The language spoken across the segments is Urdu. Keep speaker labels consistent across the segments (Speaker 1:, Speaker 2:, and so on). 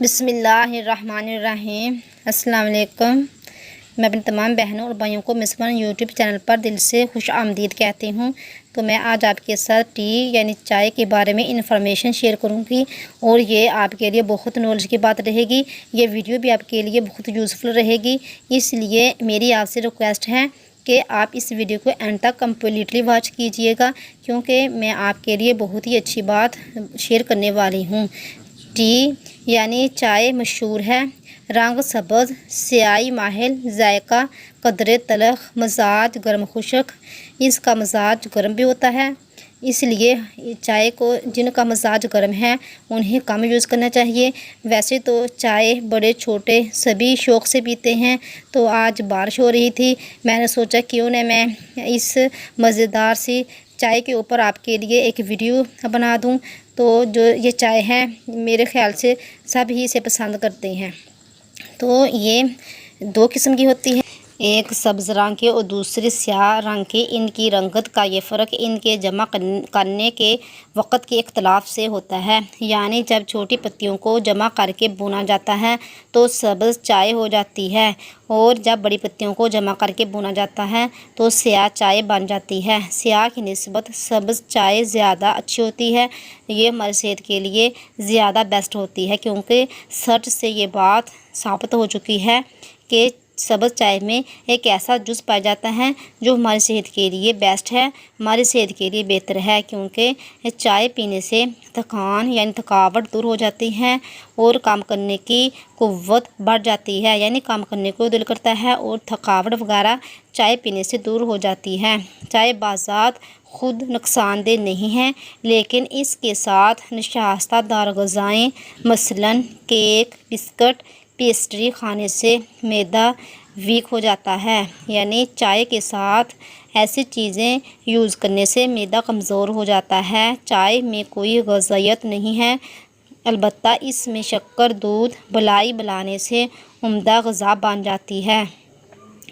Speaker 1: بسم اللہ الرحمن الرحیم۔ السلام علیکم۔ میں اپنے تمام بہنوں اور بھائیوں کو مسمن یوٹیوب چینل پر دل سے خوش آمدید کہتی ہوں۔ تو میں آج آپ کے ساتھ ٹی یعنی چائے کے بارے میں انفارمیشن شیئر کروں گی، اور یہ آپ کے لیے بہت نالج کی بات رہے گی۔ یہ ویڈیو بھی آپ کے لیے بہت یوزفل رہے گی، اس لیے میری آپ سے ریکویسٹ ہے کہ آپ اس ویڈیو کو اینڈ تک کمپلیٹلی واچ کیجئے گا، کیونکہ میں آپ کے لیے بہت ہی اچھی بات شیئر کرنے والی ہوں۔ ٹی یعنی چائے مشہور ہے، رنگ سبز، سیاہی مائل، ذائقہ قدرے تلخ، مزاج گرم خشک۔ اس کا مزاج گرم بھی ہوتا ہے، اس لیے چائے کو جن کا مزاج گرم ہے انہیں کم یوز کرنا چاہیے۔ ویسے تو چائے بڑے چھوٹے سبھی شوق سے پیتے ہیں، تو آج بارش ہو رہی تھی، میں نے سوچا کیوں نہ میں اس مزیدار سی چائے کے اوپر آپ کے لیے ایک ویڈیو بنا دوں۔ تو جو یہ چائے ہے میرے خیال سے سب ہی اسے پسند کرتے ہیں۔ تو یہ دو قسم کی ہوتی ہے، ایک سبز رنگ کی اور دوسری سیاہ رنگ کی۔ ان کی رنگت کا یہ فرق ان کے جمع کرنے کے وقت کے اختلاف سے ہوتا ہے، یعنی جب چھوٹی پتیوں کو جمع کر کے بھونا جاتا ہے تو سبز چائے ہو جاتی ہے، اور جب بڑی پتیوں کو جمع کر کے بھونا جاتا ہے تو سیاہ چائے بن جاتی ہے۔ سیاہ کی نسبت سبز چائے زیادہ اچھی ہوتی ہے، یہ ہماری صحت کے لیے زیادہ بیسٹ ہوتی ہے، کیونکہ سرچ سے یہ بات ثابت ہو چکی ہے کہ سبز چائے میں ایک ایسا جز پایا جاتا ہے جو ہماری صحت کے لیے بیسٹ ہے، ہماری صحت کے لیے بہتر ہے، کیونکہ چائے پینے سے تھکان یعنی تھکاوٹ دور ہو جاتی ہے اور کام کرنے کی قوت بڑھ جاتی ہے، یعنی کام کرنے کو دل کرتا ہے اور تھکاوٹ وغیرہ چائے پینے سے دور ہو جاتی ہے۔ چائے بذات خود نقصان دہ نہیں ہے، لیکن اس کے ساتھ نشاستہ دار غذائیں مثلاً کیک، بسکٹ، پیسٹری کھانے سے معدہ ویک ہو جاتا ہے، یعنی چائے کے ساتھ ایسی چیزیں یوز کرنے سے معدہ کمزور ہو جاتا ہے۔ چائے میں کوئی غذائیت نہیں ہے، البتہ اس میں شکر، دودھ بلانے سے عمدہ غذا بن جاتی ہے۔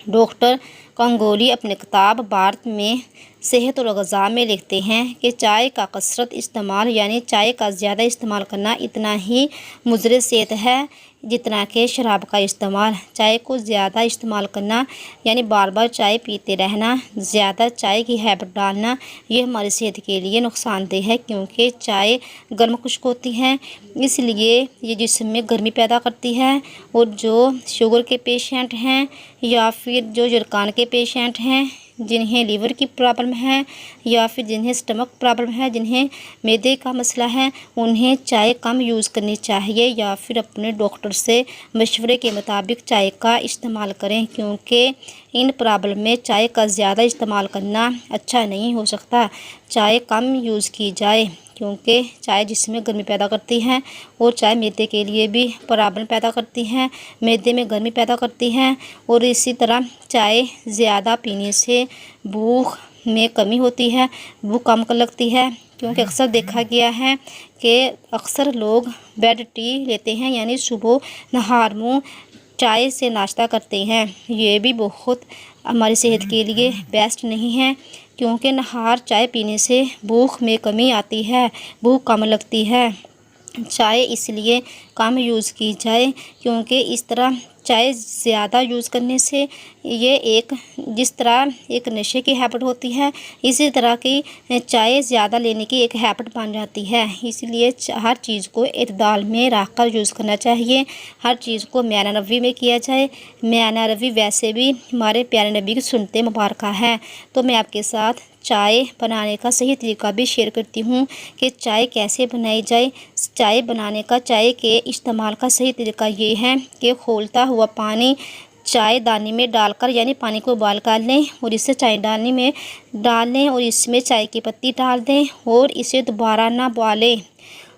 Speaker 1: ڈاکٹر گنگولی اپنی کتاب بھارت میں صحت اور غذا میں لکھتے ہیں کہ چائے کا کثرت استعمال یعنی چائے کا زیادہ استعمال کرنا اتنا ہی مضر صحت ہے جتنا کہ شراب کا استعمال۔ چائے کو زیادہ استعمال کرنا یعنی بار بار چائے پیتے رہنا، زیادہ چائے کی ہیبٹ ڈالنا، یہ ہماری صحت کے لیے نقصان دہ ہے، کیونکہ چائے گرم خشک ہوتی ہے، اس لیے یہ جسم میں گرمی پیدا کرتی ہے، اور جو شوگر کے پیشنٹ ہیں یا پھر جو یرقان کے پیشنٹ ہیں، جنہیں لیور کی پرابلم ہے یا پھر جنہیں اسٹمک پرابلم ہے، جنہیں معدے کا مسئلہ ہے، انہیں چائے کم یوز کرنی چاہیے یا پھر اپنے ڈاکٹر سے مشورے کے مطابق چائے کا استعمال کریں، کیونکہ ان پرابلم میں چائے کا زیادہ استعمال کرنا اچھا نہیں ہو سکتا۔ چائے کم یوز کی جائے، کیونکہ چائے جسم میں گرمی پیدا کرتی ہے، اور چائے معدے کے لیے بھی پرابلم پیدا کرتی ہے، معدے میں گرمی پیدا کرتی ہے، اور اسی طرح چائے زیادہ پینے سے بھوک میں کمی ہوتی ہے، بھوک کم لگتی ہے، کیونکہ اکثر دیکھا گیا ہے کہ اکثر لوگ بیڈ ٹی لیتے ہیں، یعنی صبح نہار منہ چائے سے ناشتہ کرتے ہیں۔ یہ بھی بہت ہماری صحت کے لیے بیسٹ نہیں ہے، کیونکہ نہار چائے پینے سے بھوک میں کمی آتی ہے، بھوک کم لگتی ہے۔ چائے اس لیے کم یوز کی جائے، کیونکہ اس طرح چائے زیادہ یوز کرنے سے یہ جس طرح ایک نشے کی ہیبٹ ہوتی ہے، اسی طرح کی چائے زیادہ لینے کی ایک ہیبٹ بن جاتی ہے۔ اس لیے ہر چیز کو اعتدال میں رکھ کر یوز کرنا چاہیے، ہر چیز کو میانہ روی میں کیا جائے۔ میانہ روی ویسے بھی ہمارے پیارے نبی کی سنت مبارکہ ہے۔ تو میں آپ کے ساتھ چائے بنانے کا صحیح طریقہ بھی شیئر کرتی ہوں کہ چائے کیسے بنائی جائے۔ چائے بنانے کا، چائے کے استعمال کا صحیح طریقہ یہ ہے کہ کھولتا ہوا پانی چائے دانی میں ڈال کر یعنی پانی کو ابال کر لیں، اور اسے چائے دانی میں ڈال لیں، اور اس میں چائے کی پتی ڈال دیں اور اسے دوبارہ نہ ابالیں۔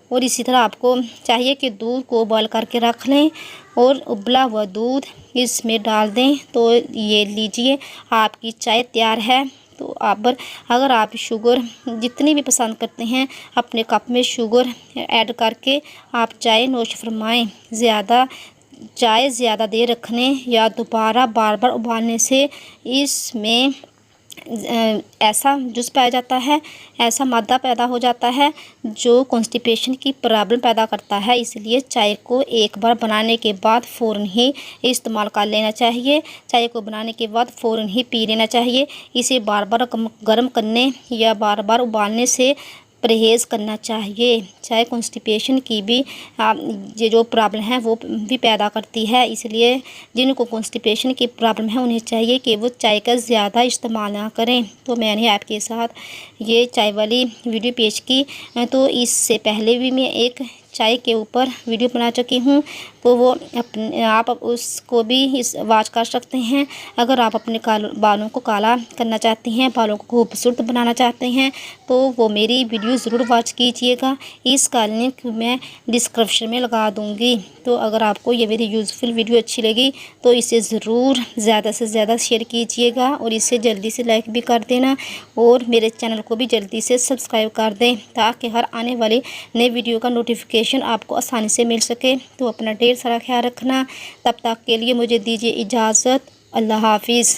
Speaker 1: اور اسی طرح آپ کو چاہیے کہ دودھ کو ابال کر کے رکھ لیں اور ابلا ہوا دودھ اس میں ڈال دیں۔ تو یہ لیجئے آپ کی چائے تیار ہے۔ تو اگر آپ شوگر جتنی بھی پسند کرتے ہیں اپنے کپ میں شوگر ایڈ کر کے آپ چائے نوش فرمائیں۔ چائے زیادہ دیر رکھنے یا دوبارہ بار بار ابالنے سے اس میں ایسا جز پایا جاتا ہے، ایسا مادہ پیدا ہو جاتا ہے جو کانسٹیپیشن کی پرابلم پیدا کرتا ہے۔ اس لیے چائے کو ایک بار بنانے کے بعد فوراً ہی استعمال کر لینا چاہیے۔ چائے کو بنانے کے بعد فوراً ہی پی لینا چاہیے۔ اسے بار بار گرم کرنے یا بار بار ابالنے سے پرہیز کرنا چاہیے۔ چائے کانسٹیپیشن کی بھی یہ جو پرابلم ہے وہ بھی پیدا کرتی ہے، اس لیے جن کو کانسٹیپیشن کی پرابلم ہے انہیں چاہیے کہ وہ چائے کا زیادہ استعمال نہ کریں۔ تو میں نے آپ کے ساتھ یہ چائے والی ویڈیو پیش کی، تو اس سے پہلے بھی میں ایک چائے کے اوپر ویڈیو بنا چکی ہوں، تو وہ آپ اس کو بھی واچ کر سکتے ہیں۔ اگر آپ اپنے بالوں کو کالا کرنا چاہتے ہیں، بالوں کو خوبصورت بنانا چاہتے ہیں، تو وہ میری ویڈیو ضرور واچ کیجیے گا۔ اس کا لنک میں ڈسکرپشن میں لگا دوں گی۔ تو اگر آپ کو یہ میری یوزفل ویڈیو اچھی لگی تو اسے ضرور زیادہ سے زیادہ شیئر کیجیے گا، اور اسے جلدی سے لائک بھی کر دینا، اور میرے چینل کو بھی جلدی سے سبسکرائب کر دیں تاکہ ہر آنے والی نئے ویڈیو کا نوٹیفیکیشن آپ کو آسانی سے مل سکے۔ تو اپنا ڈھیر سارا خیال رکھنا۔ تب تک کے لیے مجھے دیجیے اجازت۔ اللہ حافظ۔